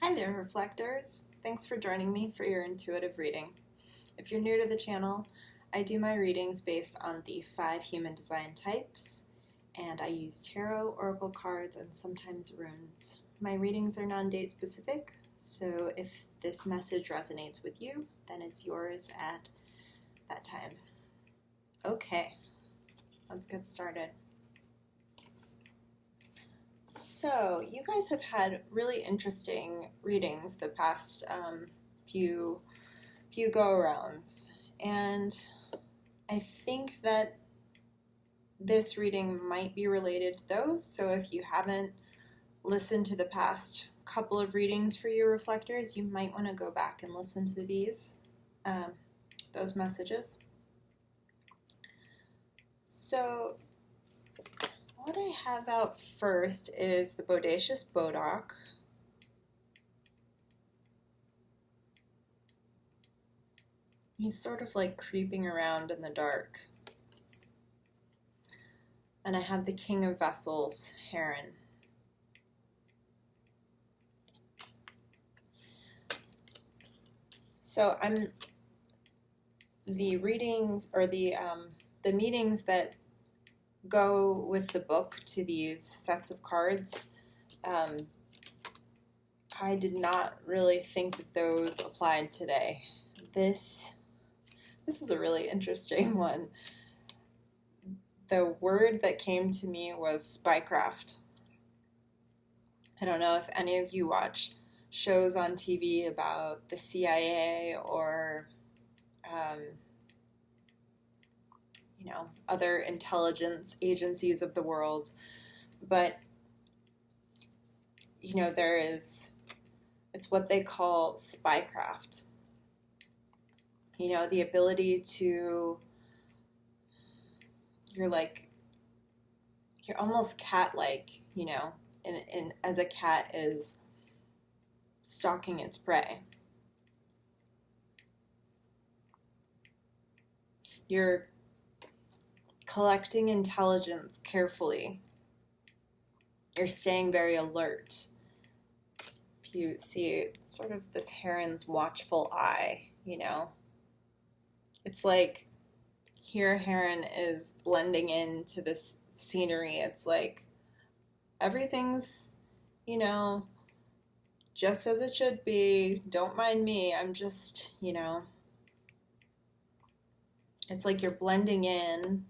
Hi there, Reflectors. Thanks for joining me for your intuitive reading. If you're new to the channel, I do my readings based on the 5 human design types, and I use tarot, oracle cards, and sometimes runes. My readings are non-date specific, so if this message resonates with you, then it's yours at that time. Okay, let's get started. So, you guys have had really interesting readings the past few go-arounds, and I think that this reading might be related to those. So if you haven't listened to the past couple of readings for your reflectors, you might want to go back and listen to those messages. So what I have out first is the Bodacious Bodock. He's sort of like creeping around in the dark. And I have the King of Vessels, Heron. So the readings or the meanings that go with the book to these sets of cards, I did not really think that those applied today. This is a really interesting one. The word that came to me was spycraft. I don't know if any of you watch shows on TV about the CIA or other intelligence agencies of the world, but it's what they call spycraft. The ability to, you're almost cat-like, and as a cat is stalking its prey. You're collecting intelligence carefully. You're staying very alert. You see sort of this heron's watchful eye, It's like here heron is blending into this scenery. It's like everything's, just as it should be. Don't mind me. I'm just, it's like you're blending in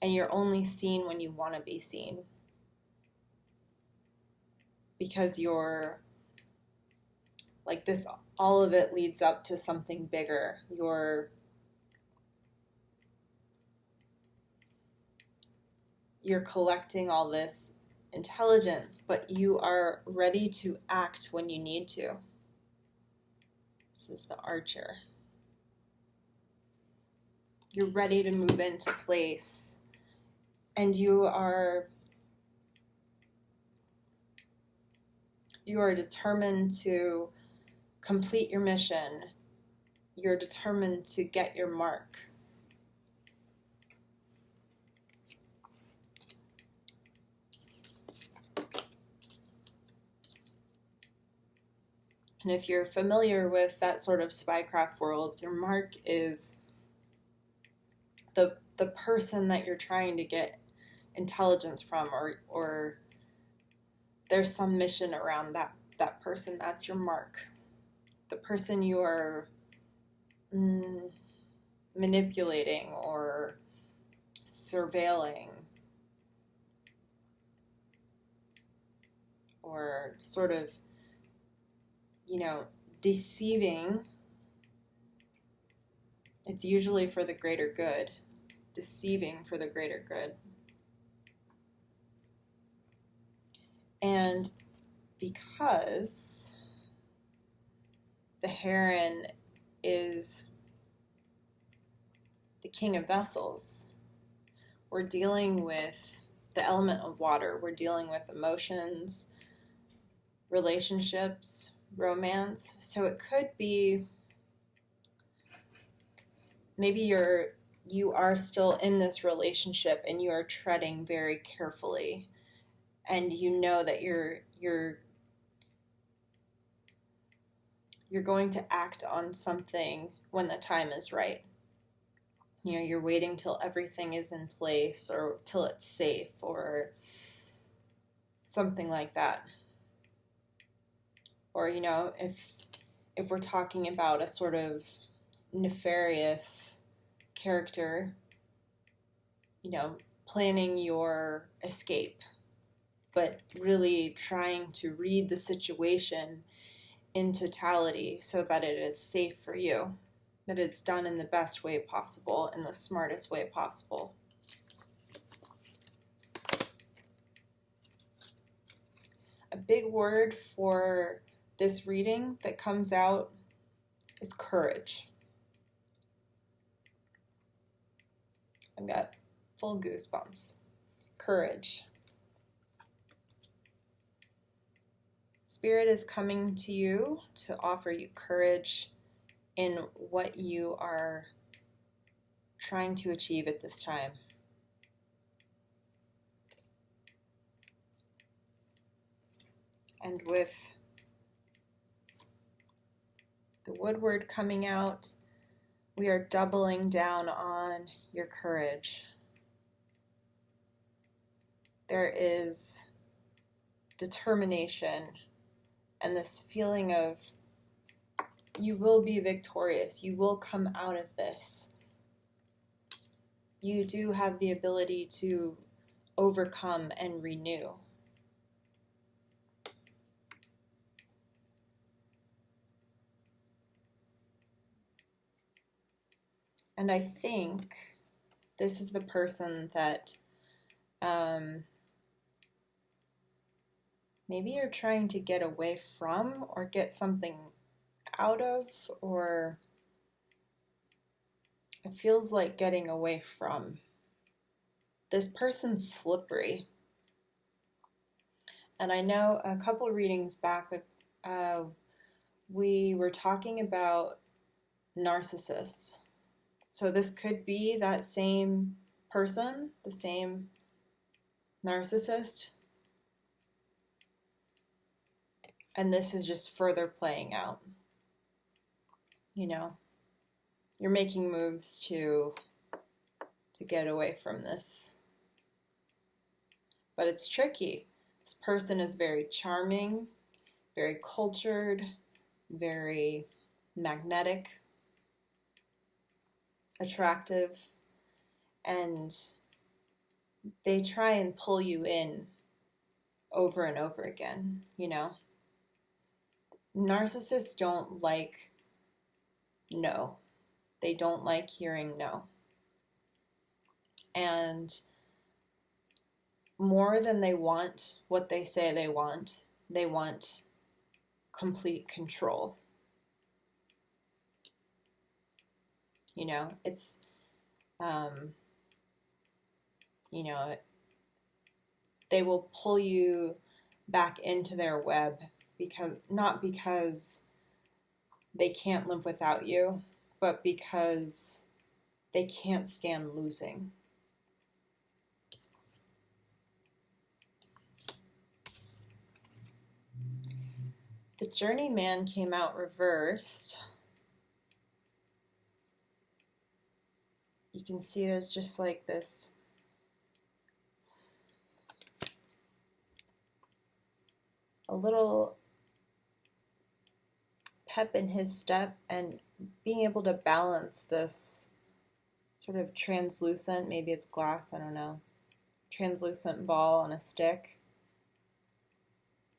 and you're only seen when you want to be seen. Because you're like this, all of it leads up to something bigger. You're collecting all this intelligence, but you are ready to act when you need to. This is the Archer. You're ready to move into place, and you are determined to complete your mission. You're determined to get your mark. And if you're familiar with that sort of spycraft world, your mark is the person that you're trying to get intelligence from, or there's some mission around that person. That's your mark. The person you are manipulating or surveilling or sort of deceiving. It's usually for the greater good. Deceiving for the greater good. And because the heron is the King of Vessels, we're dealing with the element of water. We're dealing with emotions, relationships, romance. So it could be maybe you are still in this relationship and you are treading very carefully, and you know that you're you're going to act on something when the time is right. You know, you're waiting till everything is in place or till it's safe or something like that. Or, you know, if we're talking about a sort of nefarious character, you know, planning your escape, but really trying to read the situation in totality so that it is safe for you, that it's done in the best way possible, in the smartest way possible. A big word for this reading that comes out is courage. I've got full goosebumps. Courage. Spirit is coming to you to offer you courage in what you are trying to achieve at this time. And with the woodward coming out, we are doubling down on your courage. There is determination and this feeling of you will be victorious. You will come out of this. You do have the ability to overcome and renew. And I think this is the person that maybe you're trying to get away from or get something out of, or it feels like getting away from. This person's slippery. And I know a couple readings back, we were talking about narcissists. So this could be that same person, the same narcissist. And this is just further playing out. You know, you're making moves to get away from this. But it's tricky. This person is very charming, very cultured, very magnetic, attractive, and they try and pull you in over and over again, you know. Narcissists don't like no. They don't like hearing no. And more than they want what they say they want complete control. You know, it's, you know, they will pull you back into their web not because they can't live without you, but because they can't stand losing. The journeyman came out reversed. You can see there's just like this a little pep in his step and being able to balance this sort of translucent, maybe it's glass, I don't know, translucent ball on a stick.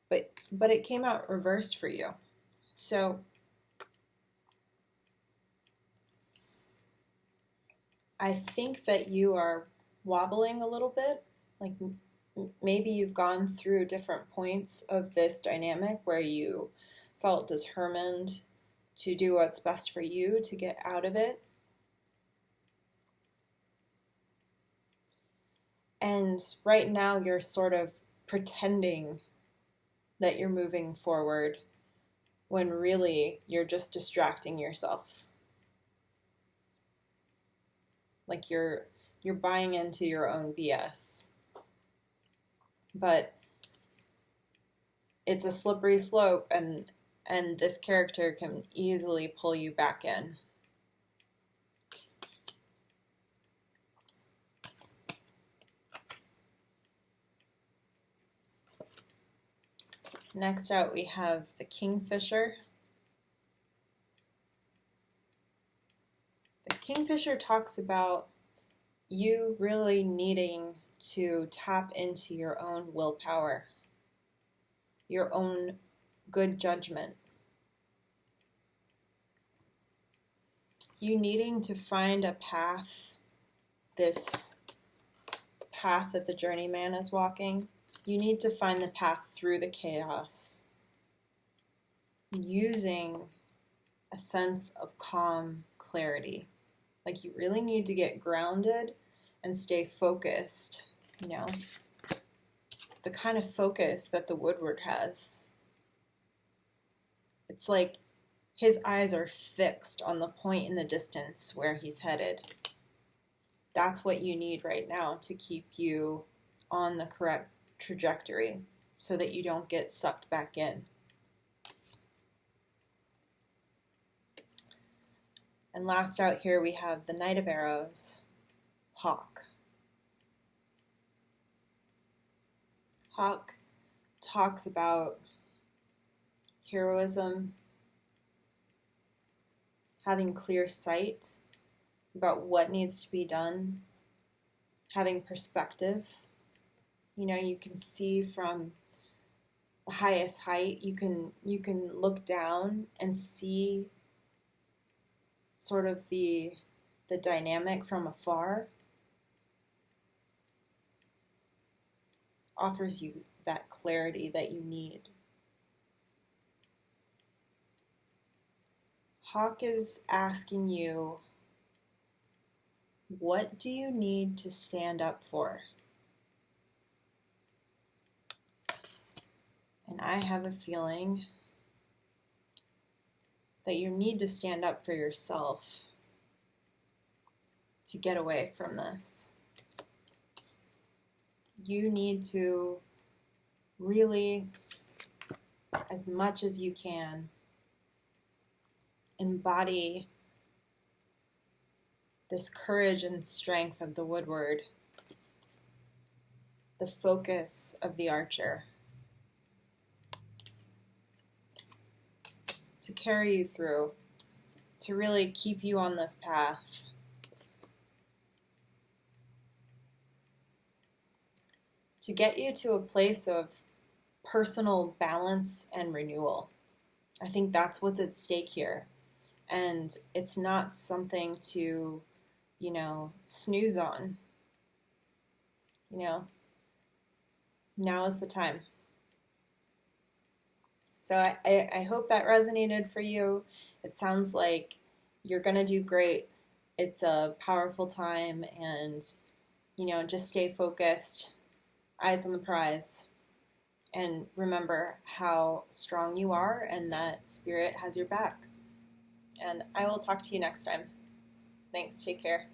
But it came out reversed for you. So I think that you are wobbling a little bit. Like maybe you've gone through different points of this dynamic where you felt determined to do what's best for you to get out of it. And right now you're sort of pretending that you're moving forward when really you're just distracting yourself. Like you're buying into your own BS. But it's a slippery slope, and And this character can easily pull you back in. Next out we have the Kingfisher. The Kingfisher talks about you really needing to tap into your own willpower, your own good judgment. You needing to find a path, this path that the journeyman is walking. You need to find the path through the chaos, using a sense of calm clarity. Like you really need to get grounded and stay focused, you know, the kind of focus that the Woodward has. It's like his eyes are fixed on the point in the distance where he's headed. That's what you need right now to keep you on the correct trajectory so that you don't get sucked back in. And last out here we have the Knight of Arrows, Hawk. Hawk talks about heroism, having clear sight about what needs to be done, having perspective. You know, you can see from the highest height, you can look down and see sort of the dynamic from afar. Offers you that clarity that you need. Hawk is asking you, what do you need to stand up for? And I have a feeling that you need to stand up for yourself to get away from this. You need to really, as much as you can, embody this courage and strength of the Woodward, the focus of the archer, to carry you through, to really keep you on this path. To get you to a place of personal balance and renewal. I think that's what's at stake here. And it's not something to, you know, snooze on. You know, now is the time. So I hope that resonated for you. It sounds like you're going to do great. It's a powerful time, and, you know, just stay focused, eyes on the prize, and remember how strong you are and that Spirit has your back. And I will talk to you next time. Thanks. Take care.